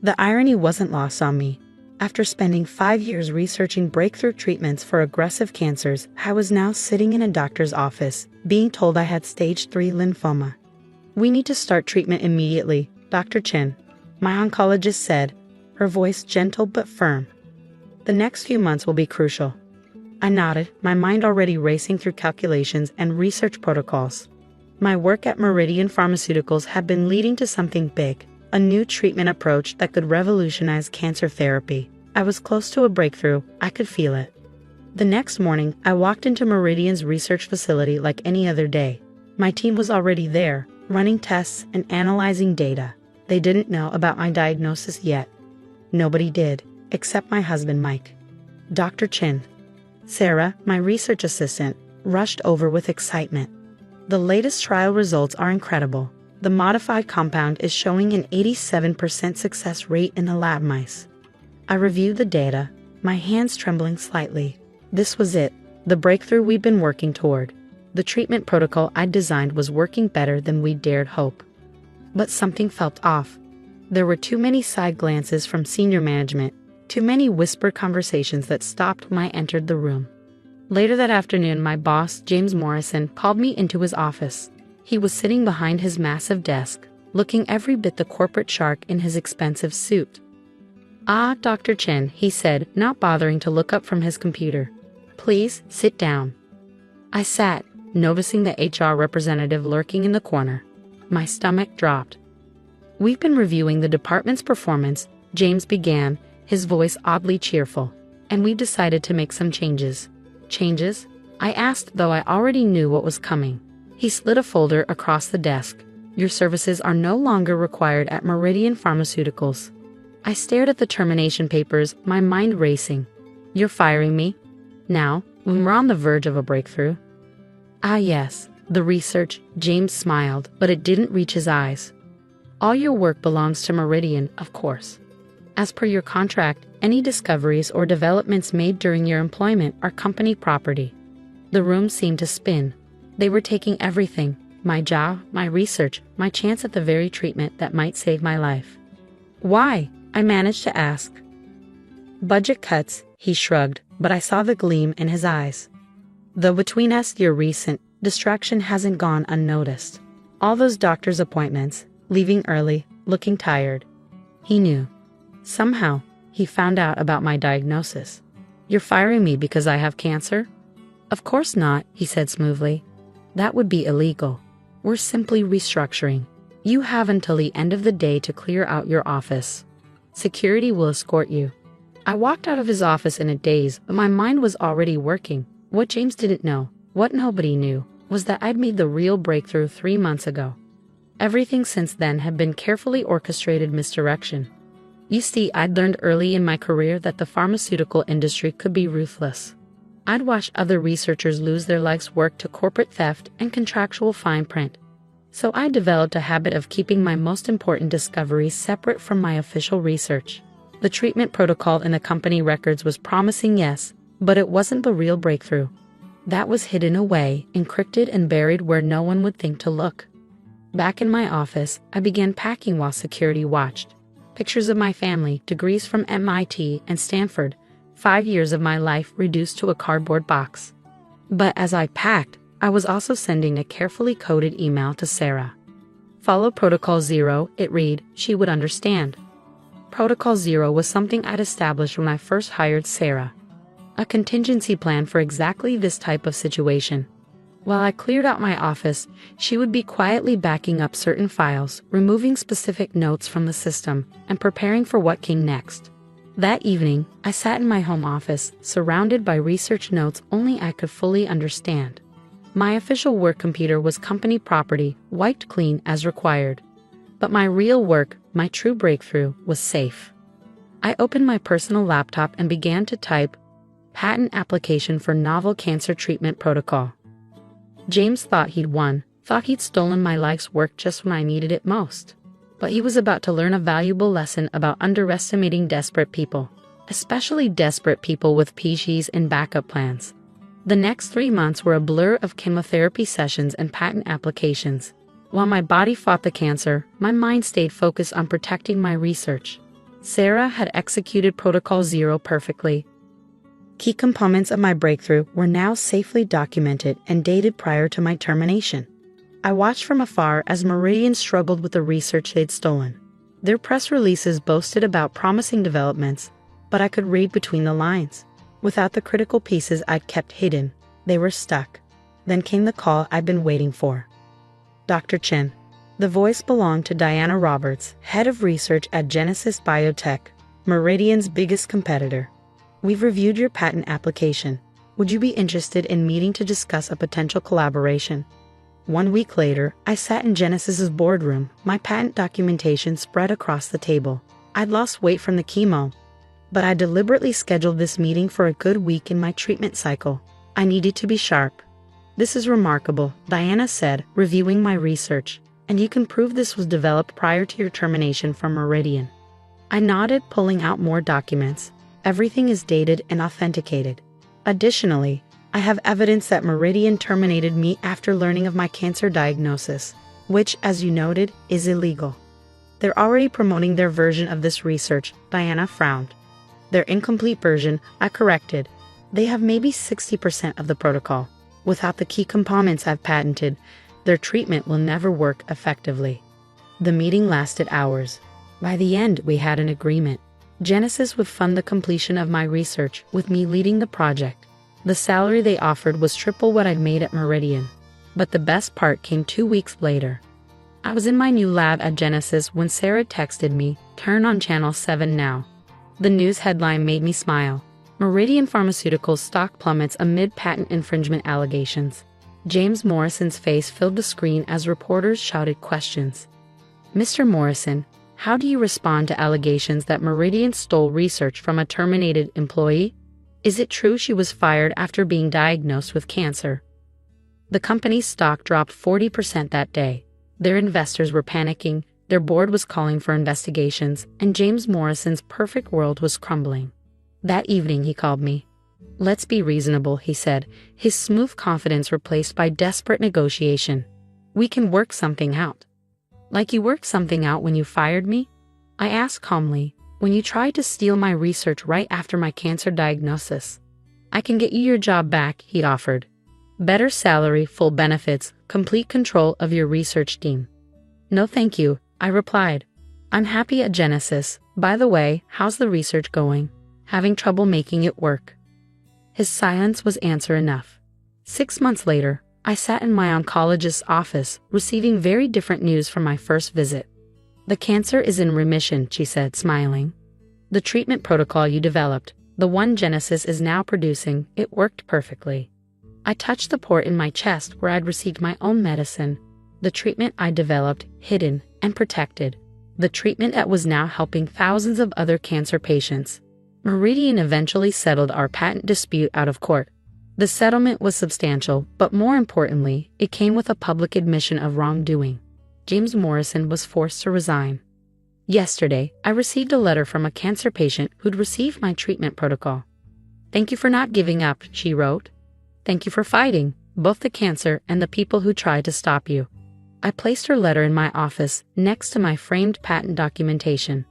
The irony wasn't lost on me. After spending 5 years researching breakthrough treatments for aggressive cancers, I was now sitting in a doctor's office, being told I had stage 3 lymphoma. "We need to start treatment immediately, Dr. Chen," my oncologist said, her voice gentle but firm. "The next few months will be crucial." I nodded, my mind already racing through calculations and research protocols. My work at Meridian Pharmaceuticals had been leading to something big, a new treatment approach that could revolutionize cancer therapy. I was close to a breakthrough, I could feel it. The next morning, I walked into Meridian's research facility like any other day. My team was already there, running tests and analyzing data. They didn't know about my diagnosis yet. Nobody did, except my husband Mike. Dr. Chen. Sarah, my research assistant, rushed over with excitement. "The latest trial results are incredible. The modified compound is showing an 87% success rate in the lab mice." I reviewed the data, my hands trembling slightly. This was it, the breakthrough we'd been working toward. The treatment protocol I'd designed was working better than we dared hope. But something felt off. There were too many side glances from senior management, too many whispered conversations that stopped when I entered the room. Later that afternoon, my boss, James Morrison, called me into his office. He was sitting behind his massive desk, looking every bit the corporate shark in his expensive suit. "Ah, Dr. Chen," he said, not bothering to look up from his computer. "Please, sit down." I sat, noticing the HR representative lurking in the corner. My stomach dropped. "We've been reviewing the department's performance," James began, his voice oddly cheerful, "and we've decided to make some changes." "Changes?" I asked, though I already knew what was coming. He slid a folder across the desk. "Your services are no longer required at Meridian Pharmaceuticals." I stared at the termination papers, my mind racing. "You're firing me? Now, when we're on the verge of a breakthrough?" "Ah yes, the research," James smiled, but it didn't reach his eyes. "All your work belongs to Meridian, of course. As per your contract, any discoveries or developments made during your employment are company property." The room seemed to spin. They were taking everything, my job, my research, my chance at the very treatment that might save my life. "Why?" I managed to ask. "Budget cuts," he shrugged, but I saw the gleam in his eyes. "Though between us, your recent distraction hasn't gone unnoticed. All those doctor's appointments, leaving early, looking tired." He knew. Somehow, he found out about my diagnosis. "You're firing me because I have cancer?" "Of course not," he said smoothly. "That would be illegal. We're simply restructuring. You have until the end of the day to clear out your office. Security will escort you." I walked out of his office in a daze, but my mind was already working. What James didn't know, what nobody knew, was that I'd made the real breakthrough 3 months ago. Everything since then had been carefully orchestrated misdirection. You see, I'd learned early in my career that the pharmaceutical industry could be ruthless. I'd watched other researchers lose their life's work to corporate theft and contractual fine print. So I developed a habit of keeping my most important discoveries separate from my official research. The treatment protocol in the company records was promising, yes, but it wasn't the real breakthrough. That was hidden away, encrypted and buried where no one would think to look. Back in my office, I began packing while security watched. Pictures of my family, degrees from MIT and Stanford, 5 years of my life reduced to a cardboard box. But as I packed, I was also sending a carefully coded email to Sarah. "Follow Protocol Zero," it read, "she would understand." Protocol Zero was something I'd established when I first hired Sarah. A contingency plan for exactly this type of situation. While I cleared out my office, she would be quietly backing up certain files, removing specific notes from the system, and preparing for what came next. That evening, I sat in my home office, surrounded by research notes only I could fully understand. My official work computer was company property, wiped clean as required. But my real work, my true breakthrough, was safe. I opened my personal laptop and began to type, "Patent application for novel cancer treatment protocol." James thought he'd won, thought he'd stolen my life's work just when I needed it most. But he was about to learn a valuable lesson about underestimating desperate people, especially desperate people with PGs and backup plans. The next 3 months were a blur of chemotherapy sessions and patent applications. While my body fought the cancer, my mind stayed focused on protecting my research. Sarah had executed Protocol Zero perfectly. Key components of my breakthrough were now safely documented and dated prior to my termination. I watched from afar as Meridian struggled with the research they'd stolen. Their press releases boasted about promising developments, but I could read between the lines. Without the critical pieces I'd kept hidden, they were stuck. Then came the call I'd been waiting for. Dr. Chen. The voice belonged to Diana Roberts, head of research at Genesis Biotech, Meridian's biggest competitor. We've reviewed your patent application. Would you be interested in meeting to discuss a potential collaboration? 1 week later, I sat in Genesis's boardroom, my patent documentation spread across the table. I'd lost weight from the chemo, but I deliberately scheduled this meeting for a good week in my treatment cycle. I needed to be sharp. This is remarkable, Diana said, reviewing my research, and you can prove this was developed prior to your termination from Meridian. I nodded, pulling out more documents. Everything is dated and authenticated. Additionally, I have evidence that Meridian terminated me after learning of my cancer diagnosis, which, as you noted, is illegal. They're already promoting their version of this research, Diana frowned. Their incomplete version, I corrected. They have maybe 60% of the protocol. Without the key components I've patented, their treatment will never work effectively. The meeting lasted hours. By the end, we had an agreement. Genesis would fund the completion of my research, with me leading the project. The salary they offered was triple what I'd made at Meridian. But the best part came 2 weeks later. I was in my new lab at Genesis when Sarah texted me, "Turn on Channel 7 now." The news headline made me smile. Meridian Pharmaceuticals stock plummets amid patent infringement allegations. James Morrison's face filled the screen as reporters shouted questions. "Mr. Morrison, how do you respond to allegations that Meridian stole research from a terminated employee? Is it true she was fired after being diagnosed with cancer?" The company's stock dropped 40% that day. Their investors were panicking, their board was calling for investigations, and James Morrison's perfect world was crumbling. That evening he called me. "Let's be reasonable," he said, his smooth confidence replaced by desperate negotiation. "We can work something out." "Like you worked something out when you fired me?" I asked calmly. "When you tried to steal my research right after my cancer diagnosis." "I can get you your job back," he offered. "Better salary, full benefits, complete control of your research team." "No thank you," I replied. "I'm happy at Genesis. By the way, how's the research going? Having trouble making it work?" His silence was answer enough. 6 months later, I sat in my oncologist's office, receiving very different news from my first visit. "The cancer is in remission," she said, smiling. "The treatment protocol you developed, the one Genesis is now producing, it worked perfectly." I touched the port in my chest where I'd received my own medicine. The treatment I developed, hidden and protected. The treatment that was now helping thousands of other cancer patients. Meridian eventually settled our patent dispute out of court. The settlement was substantial, but more importantly, it came with a public admission of wrongdoing. James Morrison was forced to resign. Yesterday, I received a letter from a cancer patient who'd received my treatment protocol. "Thank you for not giving up," she wrote. "Thank you for fighting, both the cancer and the people who tried to stop you." I placed her letter in my office, next to my framed patent documentation.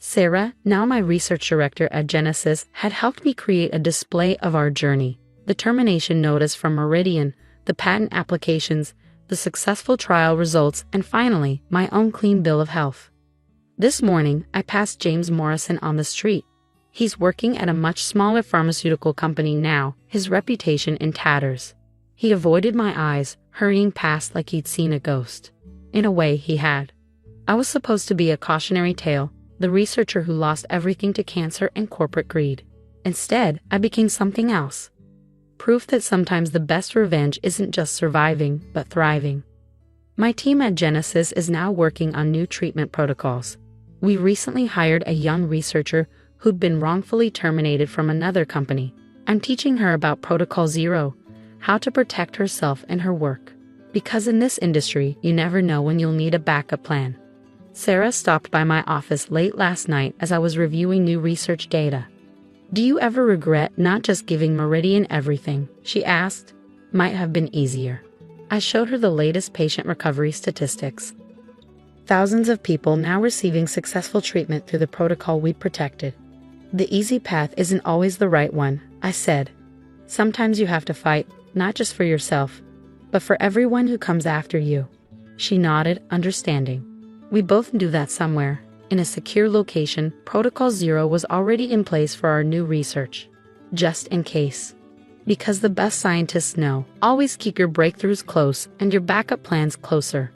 Sarah, now my research director at Genesis, had helped me create a display of our journey. The termination notice from Meridian, the patent applications, the successful trial results, and finally, my own clean bill of health. This morning, I passed James Morrison on the street. He's working at a much smaller pharmaceutical company now, his reputation in tatters. He avoided my eyes, hurrying past like he'd seen a ghost. In a way, he had. I was supposed to be a cautionary tale, the researcher who lost everything to cancer and corporate greed. Instead, I became something else. Proof that sometimes the best revenge isn't just surviving, but thriving. My team at Genesis is now working on new treatment protocols. We recently hired a young researcher who'd been wrongfully terminated from another company. I'm teaching her about Protocol Zero, how to protect herself and her work. Because in this industry, you never know when you'll need a backup plan. Sarah stopped by my office late last night as I was reviewing new research data. "Do you ever regret not just giving Meridian everything?" she asked. "Might have been easier." I showed her the latest patient recovery statistics. Thousands of people now receiving successful treatment through the protocol we protected. The easy path isn't always the right one, I said. Sometimes you have to fight, not just for yourself, but for everyone who comes after you. She nodded, understanding. We both knew that somewhere, in a secure location, Protocol Zero was already in place for our new research. Just in case. Because the best scientists know, always keep your breakthroughs close and your backup plans closer.